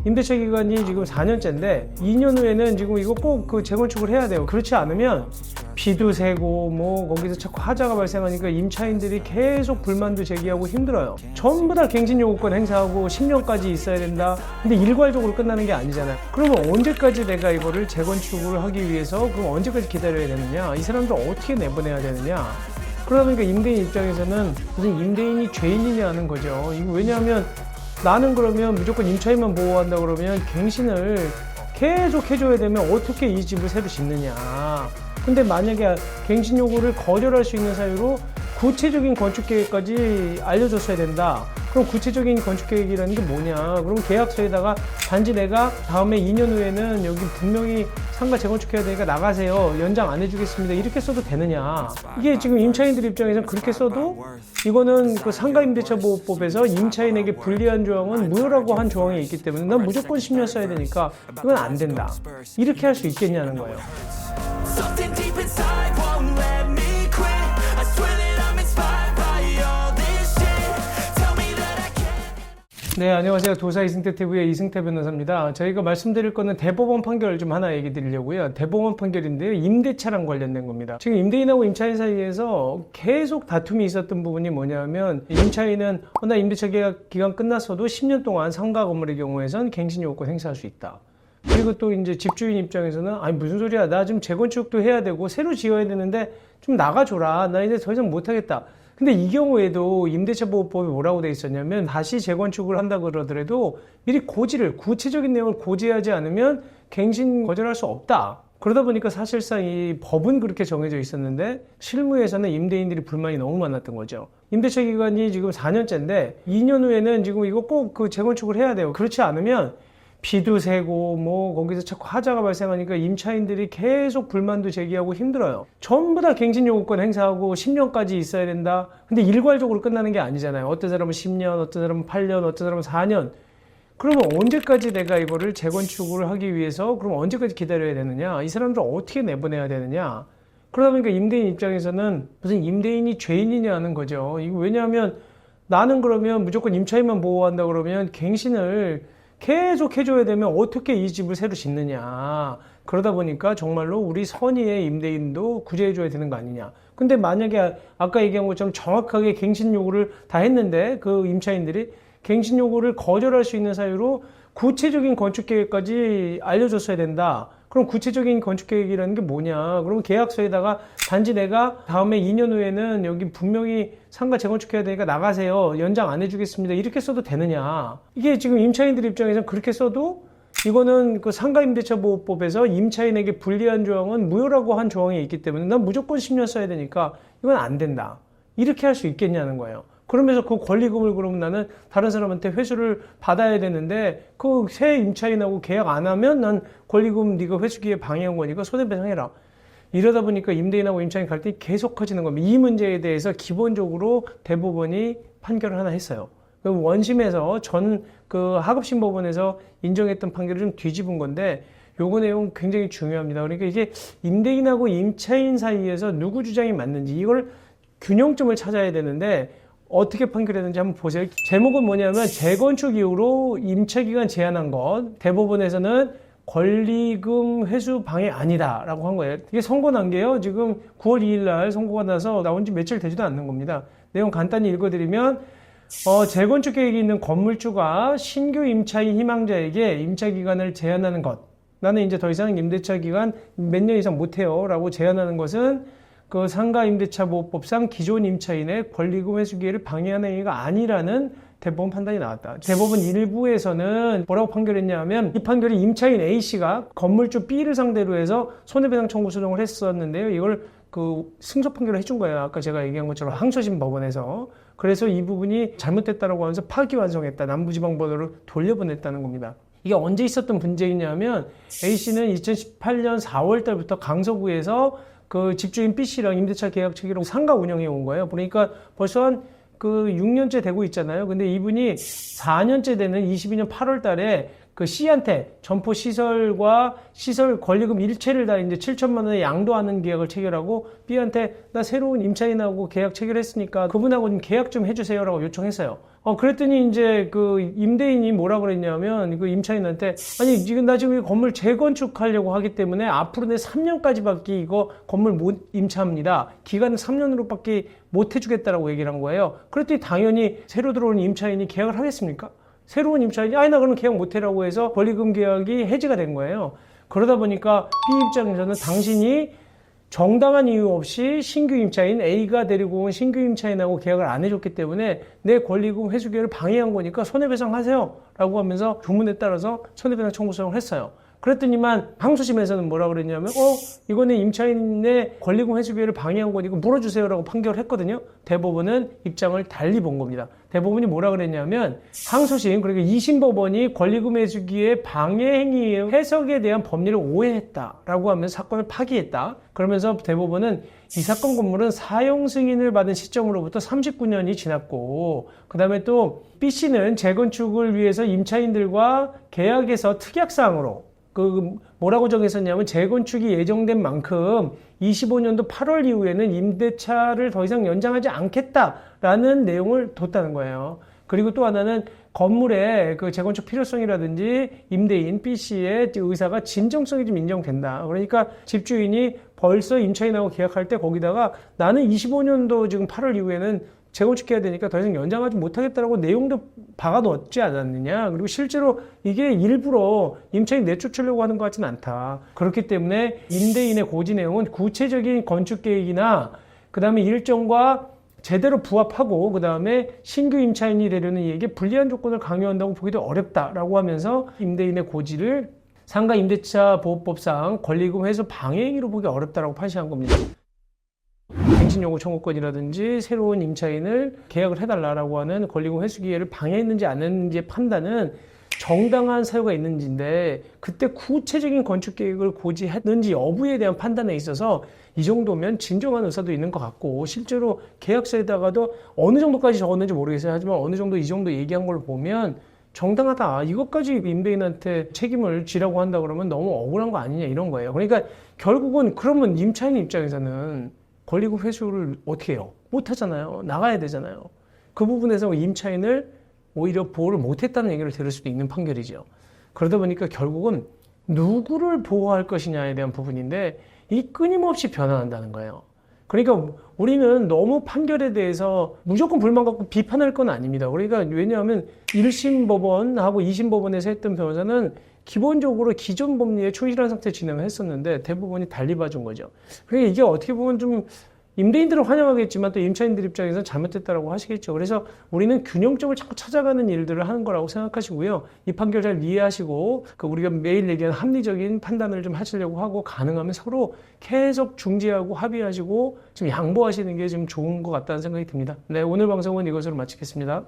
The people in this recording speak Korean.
임대차 기간이 지금 4년째인데 2년 후에는 지금 이거 꼭 그 재건축을 해야 돼요. 그렇지 않으면 비도 새고 뭐 거기서 자꾸 하자가 발생하니까 임차인들이 계속 불만도 제기하고 힘들어요. 전부 다 갱신 요구권 행사하고 10년까지 있어야 된다. 근데 일괄적으로 끝나는 게 아니잖아요. 그러면 언제까지 내가 이거를 재건축을 하기 위해서 그럼 언제까지 기다려야 되느냐? 이 사람들 어떻게 내보내야 되느냐? 그러다 보니까 임대인 입장에서는 무슨 임대인이 죄인이냐는 거죠. 이거 왜냐하면 나는 그러면 무조건 임차인만 보호한다 그러면 갱신을 계속 해줘야 되면 어떻게 이 집을 새로 짓느냐. 근데 만약에 갱신 요구를 거절할 수 있는 사유로 구체적인 건축 계획까지 알려줬어야 된다. 그럼 구체적인 건축 계획이라는 게 뭐냐? 그럼 계약서에다가 단지 내가 다음에 2년 후에는 여기 분명히 상가 재건축해야 되니까 나가세요. 연장 안 해주겠습니다. 이렇게 써도 되느냐? 이게 지금 임차인들 입장에서는 그렇게 써도 이거는 그 상가임대차보호법에서 임차인에게 불리한 조항은 무효라고 한 조항이 있기 때문에 난 무조건 10년 써야 되니까 이건 안 된다. 이렇게 할 수 있겠냐는 거예요. Something deep inside won't let me quit. I swear that I'm inspired by all this shit. Tell me that I can't. 네, 안녕하세요. 도사 이승태 TV의 이승태 변호사입니다. 저희가 말씀드릴 거는 대법원 판결 좀 하나 얘기 드리려고요. 대법원 판결인데요. 임대차랑 관련된 겁니다. 지금 임대인하고 임차인 사이에서 계속 다툼이 있었던 부분이 뭐냐면 임차인은 나 임대차 계약 기간 끝났어도 10년 동안 상가 건물의 경우에선 갱신 요구권 행사할 수 있다. 그리고 또 이제 집주인 입장에서는 아니 무슨 소리야, 나 지금 재건축도 해야 되고 새로 지어야 되는데 좀 나가줘라, 나 이제 더 이상 못하겠다. 근데 이 경우에도 임대차보호법이 뭐라고 돼 있었냐면 다시 재건축을 한다 그러더라도 미리 고지를, 구체적인 내용을 고지하지 않으면 갱신 거절할 수 없다. 그러다 보니까 사실상 이 법은 그렇게 정해져 있었는데 실무에서는 임대인들이 불만이 너무 많았던 거죠. 임대차 기간이 지금 4년째인데 2년 후에는 지금 이거 꼭 그 재건축을 해야 돼요. 그렇지 않으면 비도 새고 뭐 거기서 자꾸 하자가 발생하니까 임차인들이 계속 불만도 제기하고 힘들어요. 전부 다 갱신 요구권 행사하고 10년까지 있어야 된다. 근데 일괄적으로 끝나는 게 아니잖아요. 어떤 사람은 10년, 어떤 사람은 8년, 어떤 사람은 4년. 그러면 언제까지 내가 이거를 재건축을 하기 위해서 그럼 언제까지 기다려야 되느냐? 이 사람들 어떻게 내보내야 되느냐? 그러다 보니까 임대인 입장에서는 무슨 임대인이 죄인이냐는 거죠. 이거 왜냐하면 나는 그러면 무조건 임차인만 보호한다 그러면 갱신을 계속 해줘야 되면 어떻게 이 집을 새로 짓느냐. 그러다 보니까 정말로 우리 선의의 임대인도 구제해줘야 되는 거 아니냐. 근데 만약에 아까 얘기한 것처럼 정확하게 갱신 요구를 다 했는데 그 임차인들이 갱신 요구를 거절할 수 있는 사유로 구체적인 건축 계획까지 알려줬어야 된다. 그럼 구체적인 건축 계획이라는 게 뭐냐? 그럼 계약서에다가 단지 내가 다음에 2년 후에는 여기 분명히 상가 재건축해야 되니까 나가세요. 연장 안 해주겠습니다. 이렇게 써도 되느냐? 이게 지금 임차인들 입장에서는 그렇게 써도 이거는 그 상가임대차보호법에서 임차인에게 불리한 조항은 무효라고 한 조항이 있기 때문에 난 무조건 10년 써야 되니까 이건 안 된다. 이렇게 할 수 있겠냐는 거예요. 그러면서 그 권리금을 그러면 나는 다른 사람한테 회수를 받아야 되는데 그 새 임차인하고 계약 안 하면 난 권리금 네가 회수기에 방해한 거니까 손해배상해라. 이러다 보니까 임대인하고 임차인 갈등이 계속 커지는 겁니다. 이 문제에 대해서 기본적으로 대법원이 판결을 하나 했어요. 원심에서 전 그 하급심 법원에서 인정했던 판결을 좀 뒤집은 건데 요거 내용 굉장히 중요합니다. 그러니까 이게 임대인하고 임차인 사이에서 누구 주장이 맞는지 이걸 균형점을 찾아야 되는데 어떻게 판결했는지 한번 보세요. 제목은 뭐냐면 재건축 이후로 임차기간 제한한 것. 대법원에서는 권리금 회수 방해 아니다 라고 한 거예요. 이게 선고 난 게요. 지금 9월 2일 날 선고가 나서 나온 지 며칠 되지도 않는 겁니다. 내용 간단히 읽어드리면 재건축 계획이 있는 건물주가 신규 임차인 희망자에게 임차기간을 제한하는 것. 나는 이제 더 이상 임대차 기간 몇 년 이상 못해요 라고 제한하는 것은 그 상가임대차보호법상 기존 임차인의 권리금 회수 기회를 방해하는 행위가 아니라는 대법원 판단이 나왔다. 대법원 일부에서는 뭐라고 판결했냐 하면 이 판결이 임차인 A씨가 건물주 B를 상대로 해서 손해배상 청구 소송을 했었는데요. 이걸 그 승소 판결을 해준 거예요. 아까 제가 얘기한 것처럼 항소심 법원에서. 그래서 이 부분이 잘못됐다라고 하면서 파기환송했다. 남부지방법원으로 돌려보냈다는 겁니다. 이게 언제 있었던 문제이냐면 A씨는 2018년 4월 달부터 강서구에서 그 집주인 B씨랑 임대차 계약 체계로 상가 운영해 온 거예요. 그러니까 벌써 한 그 6년째 되고 있잖아요. 근데 이분이 4년째 되는 22년 8월 달에 그 C한테 점포 시설과 시설 권리금 일체를 다 이제 7천만 원에 양도하는 계약을 체결하고 B한테 나 새로운 임차인하고 계약 체결했으니까 그분하고 좀 계약 좀 해주세요라고 요청했어요. 그랬더니 이제 그 임대인이 뭐라 그랬냐면 그 임차인한테 아니 지금 나 지금 이 건물 재건축하려고 하기 때문에 앞으로 내 3년까지밖에 이거 건물 못 임차합니다. 기간은 3년으로밖에 못 해주겠다라고 얘기를 한 거예요. 그랬더니 당연히 새로 들어온 임차인이 계약을 하겠습니까? 새로운 임차인이 아니 나 그럼 계약 못해라고 해서 권리금 계약이 해지가 된 거예요. 그러다 보니까 B 입장에서는 당신이 정당한 이유 없이 신규 임차인 A가 데리고 온 신규 임차인하고 계약을 안 해줬기 때문에 내 권리금 회수 기회를 방해한 거니까 손해배상하세요 라고 하면서 조문에 따라서 손해배상 청구소송을 했어요. 그랬더니만 항소심에서는 뭐라 그랬냐면 이거는 임차인의 권리금 회수 기회를 방해한 거니까 물어주세요라고 판결을 했거든요. 대법원은 입장을 달리 본 겁니다. 대법원이 뭐라 그랬냐면 항소심 그러니까 2심 법원이 권리금 회수 기회 방해 행위의 해석에 대한 법리를 오해했다라고 하면서 사건을 파기했다. 그러면서 대법원은 이 사건 건물은 사용 승인을 받은 시점으로부터 39년이 지났고 그 다음에 또 B씨는 재건축을 위해서 임차인들과 계약에서 특약사항으로 뭐라고 정했었냐면 재건축이 예정된 만큼 25년도 8월 이후에는 임대차를 더 이상 연장하지 않겠다라는 내용을 뒀다는 거예요. 그리고 또 하나는 건물의 그 재건축 필요성이라든지 임대인 B씨의 의사가 진정성이 좀 인정된다. 그러니까 집주인이 벌써 임차인하고 계약할 때 거기다가 나는 25년도 지금 8월 이후에는 재건축해야 되니까 더 이상 연장하지 못하겠다라고 내용도 박아놓지 않았느냐. 그리고 실제로 이게 일부러 임차인 내쫓으려고 하는 것 같지는 않다. 그렇기 때문에 임대인의 고지 내용은 구체적인 건축 계획이나 그 다음에 일정과 제대로 부합하고 그 다음에 신규 임차인이 되려는 이에게 불리한 조건을 강요한다고 보기도 어렵다라고 하면서 임대인의 고지를 상가 임대차 보호법상 권리금 회수 방해 행위로 보기 어렵다라고 판시한 겁니다. 갱신 요구 청구권이라든지 새로운 임차인을 계약을 해달라고 하는 권리금 회수 기회를 방해했는지 안 했는지의 판단은 정당한 사유가 있는지인데 그때 구체적인 건축 계획을 고지했는지 여부에 대한 판단에 있어서 이 정도면 진정한 의사도 있는 것 같고 실제로 계약서에다가도 어느 정도까지 적었는지 모르겠어요. 하지만 어느 정도 이 정도 얘기한 걸 보면 정당하다. 이것까지 임대인한테 책임을 지라고 한다 그러면 너무 억울한 거 아니냐 이런 거예요. 그러니까 결국은 그러면 임차인 입장에서는 권리금 회수를 어떻게 해요? 못 하잖아요. 나가야 되잖아요. 그 부분에서 임차인을 오히려 보호를 못했다는 얘기를 들을 수도 있는 판결이죠. 그러다 보니까 결국은 누구를 보호할 것이냐에 대한 부분인데 이 끊임없이 변화한다는 거예요. 그러니까 우리는 너무 판결에 대해서 무조건 불만 갖고 비판할 건 아닙니다. 그러니까 왜냐하면 1심 법원하고 2심 법원에서 했던 변호사는 기본적으로 기존 법리에 충실한 상태 진행을 했었는데 대법원이 달리 봐준 거죠. 그러니까 이게 어떻게 보면 좀 임대인들은 환영하겠지만 또 임차인들 입장에서는 잘못됐다라고 하시겠죠. 그래서 우리는 균형점을 자꾸 찾아가는 일들을 하는 거라고 생각하시고요. 이 판결 잘 이해하시고 우리가 매일 얘기하는 합리적인 판단을 좀 하시려고 하고 가능하면 서로 계속 중재하고 합의하시고 좀 양보하시는 게 좀 좋은 것 같다는 생각이 듭니다. 네, 오늘 방송은 이것으로 마치겠습니다.